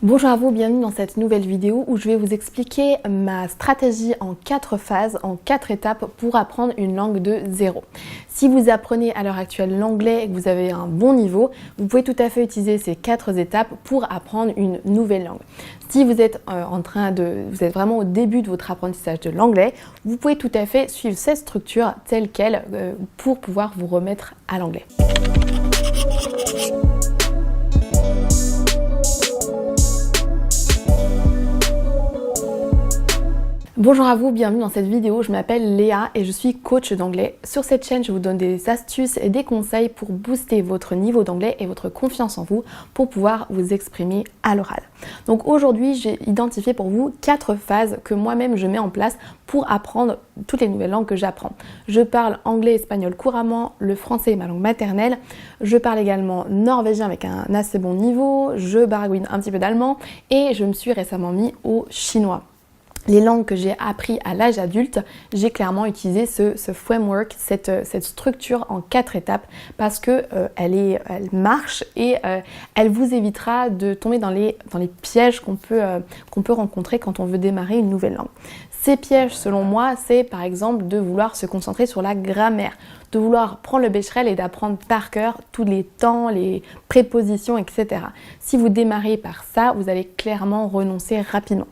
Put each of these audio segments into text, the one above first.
Bonjour à vous, bienvenue dans cette nouvelle vidéo où je vais vous expliquer ma stratégie en 4 phases, en 4 étapes pour apprendre une langue de zéro. Si vous apprenez à l'heure actuelle l'anglais et que vous avez un bon niveau, vous pouvez tout à fait utiliser ces 4 étapes pour apprendre une nouvelle langue. Si vous êtes vous êtes vraiment au début de votre apprentissage de l'anglais, vous pouvez tout à fait suivre cette structure telle quelle pour pouvoir vous remettre à l'anglais. Bonjour à vous, bienvenue dans cette vidéo, je m'appelle Léa et je suis coach d'anglais. Sur cette chaîne, je vous donne des astuces et des conseils pour booster votre niveau d'anglais et votre confiance en vous pour pouvoir vous exprimer à l'oral. Donc aujourd'hui, j'ai identifié pour vous 4 phases que moi-même je mets en place pour apprendre toutes les nouvelles langues que j'apprends. Je parle anglais et espagnol couramment, le français est ma langue maternelle, je parle également norvégien avec un assez bon niveau, je baragouine un petit peu d'allemand et je me suis récemment mis au chinois. Les langues que j'ai appris à l'âge adulte, j'ai clairement utilisé ce framework, cette structure en 4 étapes parce que elle marche et elle vous évitera de tomber dans les pièges qu'on peut rencontrer quand on veut démarrer une nouvelle langue. Ces pièges, selon moi, c'est par exemple de vouloir se concentrer sur la grammaire, de vouloir prendre le Becherel et d'apprendre par cœur tous les temps, les prépositions, etc. Si vous démarrez par ça, vous allez clairement renoncer rapidement.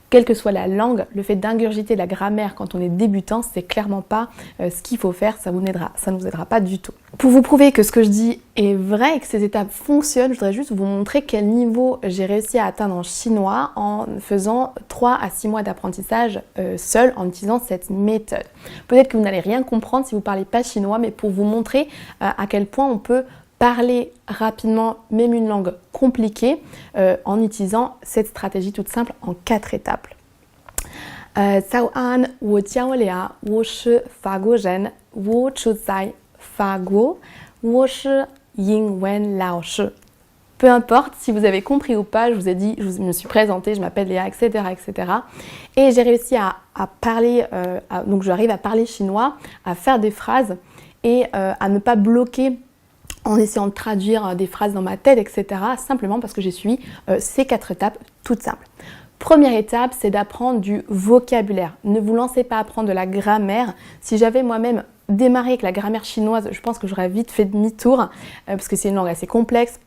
Quelle que soit la langue, le fait d'ingurgiter la grammaire quand on est débutant, c'est clairement pas ce qu'il faut faire, ça nous aidera pas du tout. Pour vous prouver que ce que je dis est vrai et que ces étapes fonctionnent, je voudrais juste vous montrer quel niveau j'ai réussi à atteindre en chinois en faisant 3 à 6 mois d'apprentissage seul en utilisant cette méthode. Peut-être que vous n'allez rien comprendre si vous ne parlez pas chinois, mais pour vous montrer à quel point on peut parler rapidement, même une langue compliquée, en utilisant cette stratégie toute simple en 4 étapes. 早安，我叫Léa，我是法国人，我住在法国，我是英文老师。Peu importe si vous avez compris ou pas, je vous ai dit, je me suis présentée, je m'appelle Léa, etc., etc. Et j'ai réussi à parler, donc j'arrive à parler chinois, à faire des phrases et à ne pas bloquer en essayant de traduire des phrases dans ma tête, etc. Simplement parce que j'ai suivi ces 4 étapes toutes simples. Première étape, c'est d'apprendre du vocabulaire. Ne vous lancez pas à apprendre de la grammaire. Si j'avais moi-même démarré avec la grammaire chinoise, je pense que j'aurais vite fait demi-tour parce que c'est une langue assez complexe.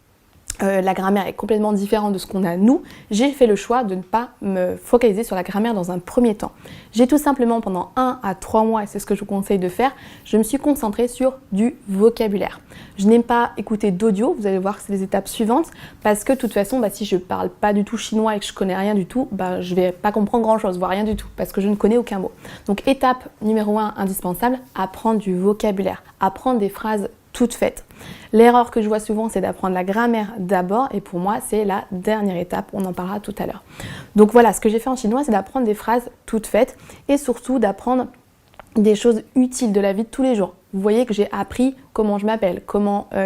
La grammaire est complètement différente de ce qu'on a nous. J'ai fait le choix de ne pas me focaliser sur la grammaire dans un premier temps. J'ai tout simplement pendant 1 à 3 mois, et c'est ce que je vous conseille de faire, je me suis concentrée sur du vocabulaire. Je n'aime pas écouter d'audio, vous allez voir que c'est les étapes suivantes, parce que de toute façon, si je ne parle pas du tout chinois et que je connais rien du tout, je ne vais pas comprendre grand chose, voire rien du tout, parce que je ne connais aucun mot. Donc étape numéro 1 indispensable, apprendre du vocabulaire, apprendre des phrases toutes faites. L'erreur que je vois souvent, c'est d'apprendre la grammaire d'abord et pour moi, c'est la dernière étape. On en parlera tout à l'heure. Donc voilà, ce que j'ai fait en chinois, c'est d'apprendre des phrases toutes faites et surtout d'apprendre des choses utiles de la vie de tous les jours. Vous voyez que j'ai appris comment je m'appelle,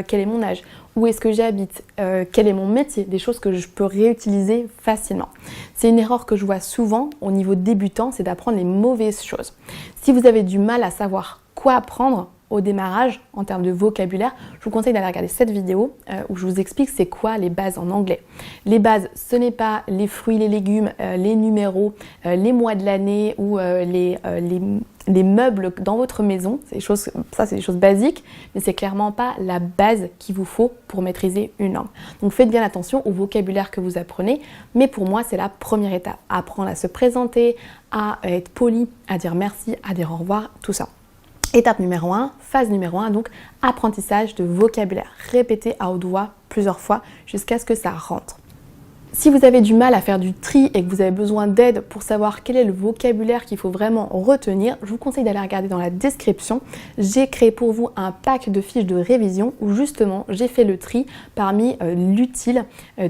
quel est mon âge, où est-ce que j'habite, quel est mon métier, des choses que je peux réutiliser facilement. C'est une erreur que je vois souvent au niveau débutant, c'est d'apprendre les mauvaises choses. Si vous avez du mal à savoir quoi apprendre au démarrage en termes de vocabulaire, je vous conseille d'aller regarder cette vidéo où je vous explique c'est quoi les bases en anglais. Les bases, ce n'est pas les fruits, les légumes, les numéros, les mois de l'année ou les meubles dans votre maison. Ça, c'est des choses basiques, mais c'est clairement pas la base qu'il vous faut pour maîtriser une langue. Donc faites bien attention au vocabulaire que vous apprenez, mais pour moi, c'est la première étape. Apprendre à se présenter, à être poli, à dire merci, à dire au revoir, tout ça. Étape numéro 1, phase numéro 1, donc apprentissage de vocabulaire. Répétez à haute voix plusieurs fois jusqu'à ce que ça rentre. Si vous avez du mal à faire du tri et que vous avez besoin d'aide pour savoir quel est le vocabulaire qu'il faut vraiment retenir, je vous conseille d'aller regarder dans la description. J'ai créé pour vous un pack de fiches de révision où justement j'ai fait le tri parmi l'utile,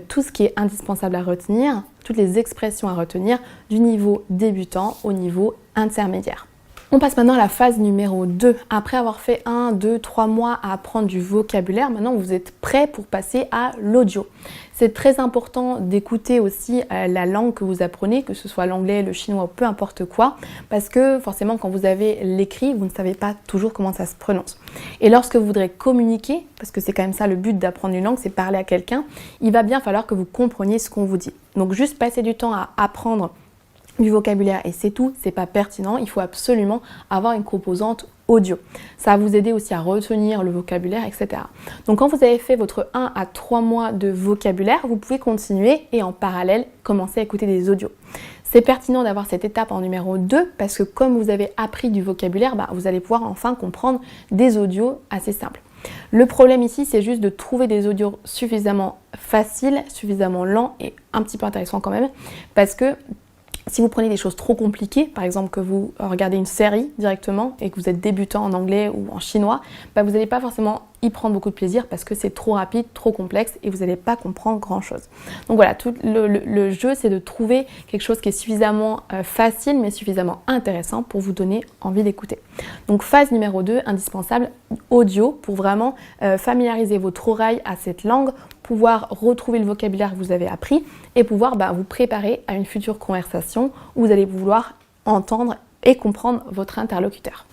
tout ce qui est indispensable à retenir, toutes les expressions à retenir du niveau débutant au niveau intermédiaire. On passe maintenant à la phase numéro 2. Après avoir fait 1, 2, 3 mois à apprendre du vocabulaire, maintenant vous êtes prêt pour passer à l'audio. C'est très important d'écouter aussi la langue que vous apprenez, que ce soit l'anglais, le chinois, peu importe quoi, parce que forcément quand vous avez l'écrit, vous ne savez pas toujours comment ça se prononce. Et lorsque vous voudrez communiquer, parce que c'est quand même ça le but d'apprendre une langue, c'est parler à quelqu'un, il va bien falloir que vous compreniez ce qu'on vous dit. Donc juste passer du temps à apprendre du vocabulaire et c'est tout, c'est pas pertinent, il faut absolument avoir une composante audio. Ça va vous aider aussi à retenir le vocabulaire, etc. Donc quand vous avez fait votre 1 à 3 mois de vocabulaire, vous pouvez continuer et en parallèle commencer à écouter des audios. C'est pertinent d'avoir cette étape en numéro 2 parce que comme vous avez appris du vocabulaire, vous allez pouvoir enfin comprendre des audios assez simples. Le problème ici, c'est juste de trouver des audios suffisamment faciles, suffisamment lents et un petit peu intéressants quand même, parce que si vous prenez des choses trop compliquées, par exemple que vous regardez une série directement et que vous êtes débutant en anglais ou en chinois, vous n'allez pas forcément y prendre beaucoup de plaisir parce que c'est trop rapide, trop complexe et vous n'allez pas comprendre grand chose. Donc voilà, tout le jeu c'est de trouver quelque chose qui est suffisamment facile mais suffisamment intéressant pour vous donner envie d'écouter. Donc phase numéro 2, indispensable, audio pour vraiment familiariser votre oreille à cette langue, pouvoir retrouver le vocabulaire que vous avez appris et pouvoir vous préparer à une future conversation où vous allez vouloir entendre et comprendre votre interlocuteur.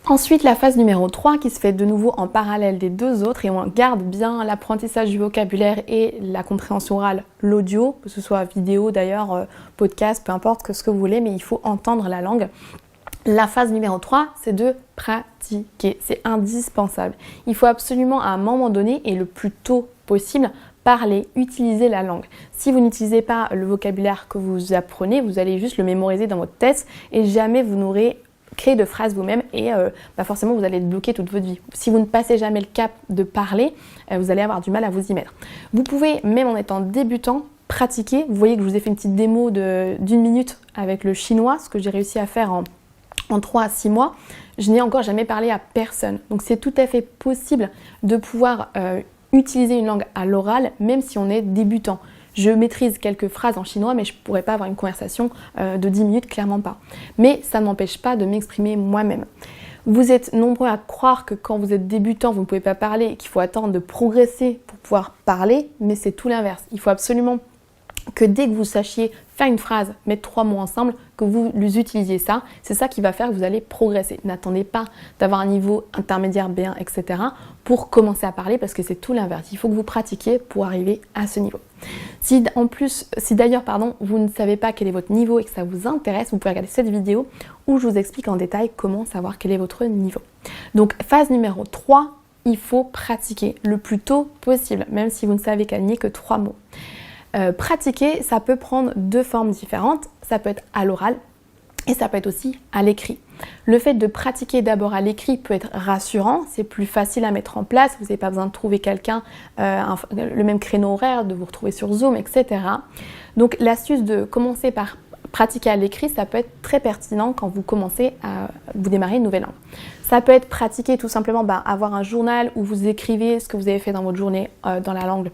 Ensuite, la phase numéro 3 qui se fait de nouveau en parallèle des deux autres et on garde bien l'apprentissage du vocabulaire et la compréhension orale, l'audio, que ce soit vidéo d'ailleurs, podcast, peu importe ce que vous voulez, mais il faut entendre la langue. La phase numéro 3, c'est de pratiquer, c'est indispensable. Il faut absolument à un moment donné et le plus tôt possible parler, utiliser la langue. Si vous n'utilisez pas le vocabulaire que vous apprenez, vous allez juste le mémoriser dans votre tête et jamais vous n'aurez créé de phrases vous-même et forcément vous allez être bloqué toute votre vie. Si vous ne passez jamais le cap de parler, vous allez avoir du mal à vous y mettre. Vous pouvez, même en étant débutant, pratiquer. Vous voyez que je vous ai fait une petite démo d'1 minute avec le chinois, ce que j'ai réussi à faire en 3 à 6 mois. Je n'ai encore jamais parlé à personne. Donc c'est tout à fait possible de pouvoir utiliser une langue à l'oral, même si on est débutant. Je maîtrise quelques phrases en chinois, mais je ne pourrais pas avoir une conversation de 10 minutes, clairement pas. Mais ça ne m'empêche pas de m'exprimer moi-même. Vous êtes nombreux à croire que quand vous êtes débutant, vous ne pouvez pas parler et qu'il faut attendre de progresser pour pouvoir parler, mais c'est tout l'inverse. Il faut absolument que dès que vous sachiez faire une phrase, mettre 3 mots ensemble, que vous utilisiez ça, c'est ça qui va faire que vous allez progresser. N'attendez pas d'avoir un niveau intermédiaire B1, etc. pour commencer à parler parce que c'est tout l'inverse. Il faut que vous pratiquiez pour arriver à ce niveau. Si d'ailleurs vous ne savez pas quel est votre niveau et que ça vous intéresse, vous pouvez regarder cette vidéo où je vous explique en détail comment savoir quel est votre niveau. Donc phase numéro 3, il faut pratiquer le plus tôt possible, même si vous ne savez qu'aligner que 3 mots. Pratiquer, ça peut prendre 2 formes différentes. Ça peut être à l'oral et ça peut être aussi à l'écrit. Le fait de pratiquer d'abord à l'écrit peut être rassurant, c'est plus facile à mettre en place, vous n'avez pas besoin de trouver quelqu'un, le même créneau horaire, de vous retrouver sur Zoom, etc. Donc l'astuce de commencer par pratiquer à l'écrit, ça peut être très pertinent quand vous commencez à vous démarrer une nouvelle langue. Ça peut être pratiquer tout simplement, avoir un journal où vous écrivez ce que vous avez fait dans votre journée dans la langue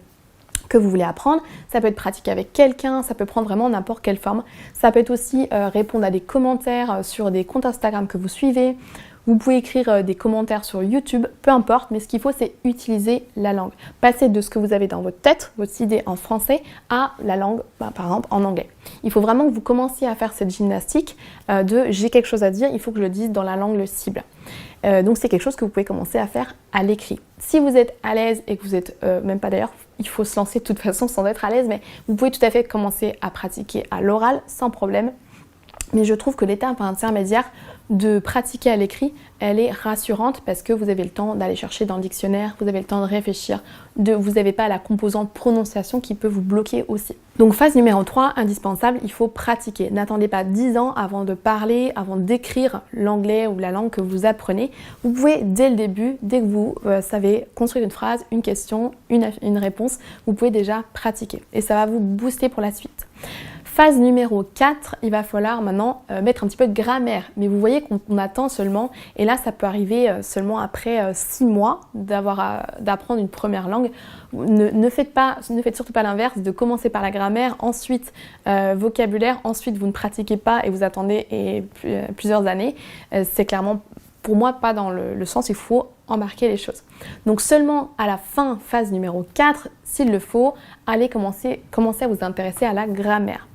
que vous voulez apprendre. Ça peut être pratiquer avec quelqu'un, ça peut prendre vraiment n'importe quelle forme. Ça peut être aussi répondre à des commentaires sur des comptes Instagram que vous suivez. Vous pouvez écrire des commentaires sur YouTube, peu importe, mais ce qu'il faut c'est utiliser la langue. Passer de ce que vous avez dans votre tête, votre idée en français, à la langue, par exemple en anglais. Il faut vraiment que vous commenciez à faire cette gymnastique de j'ai quelque chose à dire, il faut que je le dise dans la langue cible. Donc c'est quelque chose que vous pouvez commencer à faire à l'écrit. Si vous êtes à l'aise et que vous êtes, même pas d'ailleurs, il faut se lancer de toute façon sans être à l'aise, mais vous pouvez tout à fait commencer à pratiquer à l'oral sans problème. Mais je trouve que l'étape intermédiaire de pratiquer à l'écrit, elle est rassurante parce que vous avez le temps d'aller chercher dans le dictionnaire, vous avez le temps de réfléchir, vous n'avez pas la composante prononciation qui peut vous bloquer aussi. Donc phase numéro 3, indispensable, il faut pratiquer. N'attendez pas 10 ans avant de parler, avant d'écrire l'anglais ou la langue que vous apprenez. Vous pouvez dès le début, dès que vous savez construire une phrase, une question, une réponse, vous pouvez déjà pratiquer et ça va vous booster pour la suite. Phase numéro 4, il va falloir maintenant mettre un petit peu de grammaire. Mais vous voyez qu'on attend seulement, et là ça peut arriver seulement après 6 mois d'apprendre une première langue. Ne faites surtout pas l'inverse, de commencer par la grammaire, ensuite vocabulaire, ensuite vous ne pratiquez pas et vous attendez plusieurs années. C'est clairement pour moi pas dans le sens, il faut embarquer les choses. Donc seulement à la phase numéro 4, s'il le faut, allez commencer à vous intéresser à la grammaire.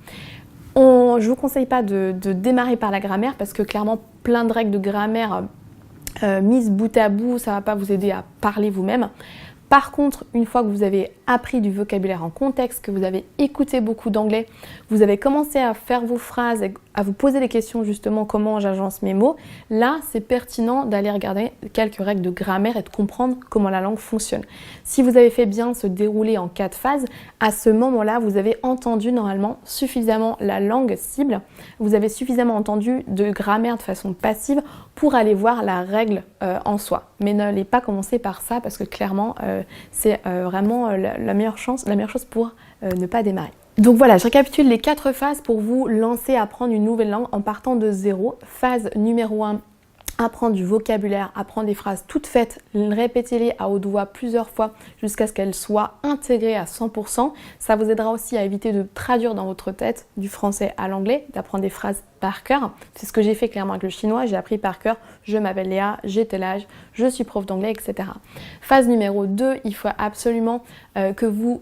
Je ne vous conseille pas de démarrer par la grammaire parce que clairement plein de règles de grammaire mises bout à bout, ça ne va pas vous aider à parler vous-même. Par contre, une fois que vous avez appris du vocabulaire en contexte, que vous avez écouté beaucoup d'anglais, vous avez commencé à faire vos phrases, à vous poser des questions justement comment j'agence mes mots, là c'est pertinent d'aller regarder quelques règles de grammaire et de comprendre comment la langue fonctionne. Si vous avez fait bien se dérouler en 4 phases, à ce moment-là vous avez entendu normalement suffisamment la langue cible, vous avez suffisamment entendu de grammaire de façon passive pour aller voir la règle en soi. Mais n'allez pas commencer par ça parce que clairement c'est vraiment la meilleure chose pour ne pas démarrer. Donc voilà, je récapitule les 4 phases pour vous lancer à apprendre une nouvelle langue en partant de zéro. Phase numéro 1, apprendre du vocabulaire, apprendre des phrases toutes faites, répétez-les à haute voix plusieurs fois jusqu'à ce qu'elles soient intégrées à 100%. Ça vous aidera aussi à éviter de traduire dans votre tête du français à l'anglais, d'apprendre des phrases par cœur. C'est ce que j'ai fait clairement avec le chinois, j'ai appris par cœur, je m'appelle Léa, j'ai tel âge, je suis prof d'anglais, etc. Phase numéro 2, il faut absolument que vous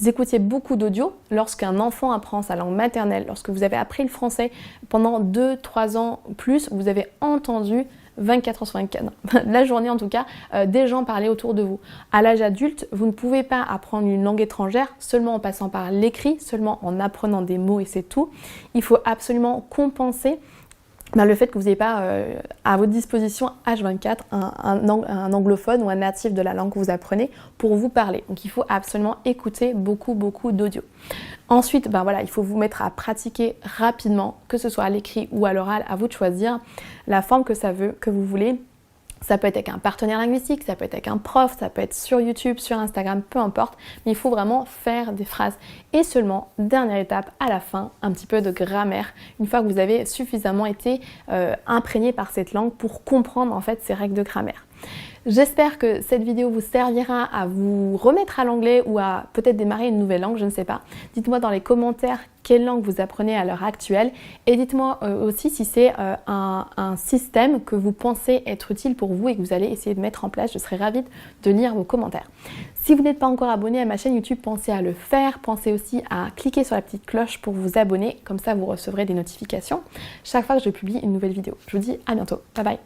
écoutiez beaucoup d'audio. Lorsqu'un enfant apprend sa langue maternelle, lorsque vous avez appris le français pendant 2-3 ans plus, vous avez entendu 24 heures sur 24, la journée en tout cas, des gens parler autour de vous. À l'âge adulte, vous ne pouvez pas apprendre une langue étrangère seulement en passant par l'écrit, seulement en apprenant des mots et c'est tout. Il faut absolument compenser le fait que vous n'ayez pas à votre disposition H24 un anglophone ou un natif de la langue que vous apprenez pour vous parler. Donc il faut absolument écouter beaucoup d'audio. Ensuite, il faut vous mettre à pratiquer rapidement, que ce soit à l'écrit ou à l'oral, à vous de choisir la forme que vous voulez. Ça peut être avec un partenaire linguistique, ça peut être avec un prof, ça peut être sur YouTube, sur Instagram, peu importe. Mais il faut vraiment faire des phrases. Et seulement, dernière étape, à la fin, un petit peu de grammaire. Une fois que vous avez suffisamment été imprégné par cette langue pour comprendre en fait ces règles de grammaire. J'espère que cette vidéo vous servira à vous remettre à l'anglais ou à peut-être démarrer une nouvelle langue, je ne sais pas. Dites-moi dans les commentaires quelle langue vous apprenez à l'heure actuelle et dites-moi aussi si c'est un système que vous pensez être utile pour vous et que vous allez essayer de mettre en place. Je serai ravie de lire vos commentaires. Si vous n'êtes pas encore abonné à ma chaîne YouTube, pensez à le faire. Pensez aussi à cliquer sur la petite cloche pour vous abonner. Comme ça, vous recevrez des notifications chaque fois que je publie une nouvelle vidéo. Je vous dis à bientôt. Bye bye.